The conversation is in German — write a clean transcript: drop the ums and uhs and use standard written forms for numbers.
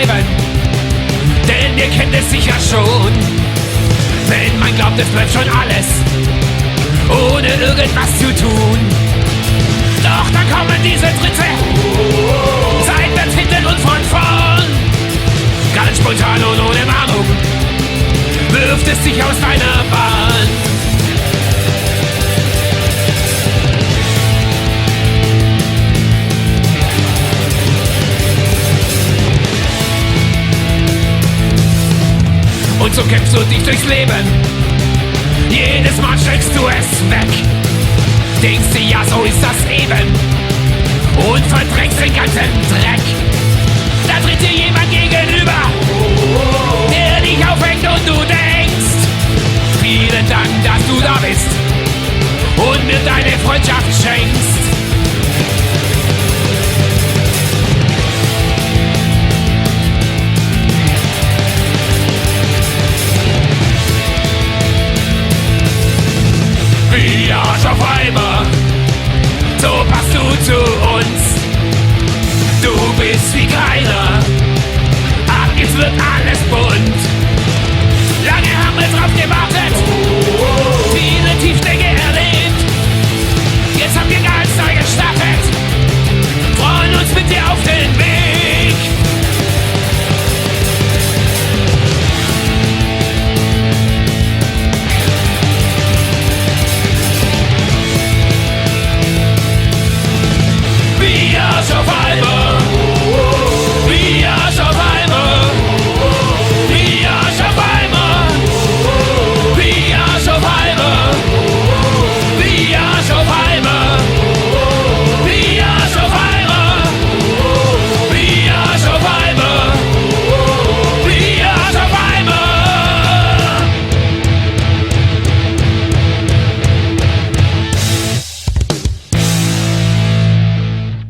bleiben, denn ihr kennt es sicher schon. Wenn man glaubt, es läuft schon alles, ohne irgendwas zu tun. Doch dann kommen diese Tritte, seitwärts, hinten und von vorn. Ganz spontan und ohne Warnung wirft es dich aus deiner Bahn. Und so kämpfst du dich durchs Leben, jedes Mal steckst du es weg. Denkst dir, ja, so ist das eben, und verdrängst den ganzen Dreck. Da tritt dir jemand gegenüber, der dich aufhängt und du denkst, vielen Dank, dass du da bist und mir deine Freundschaft schenkst. Wie Arsch auf Eimer, so passt du zu uns. Du bist wie keiner, ab jetzt wird alles bunt. Lange haben wir drauf gewartet, viele Tiefschläge erlebt. Jetzt haben wir ganz neu gestartet, freuen uns mit dir auf den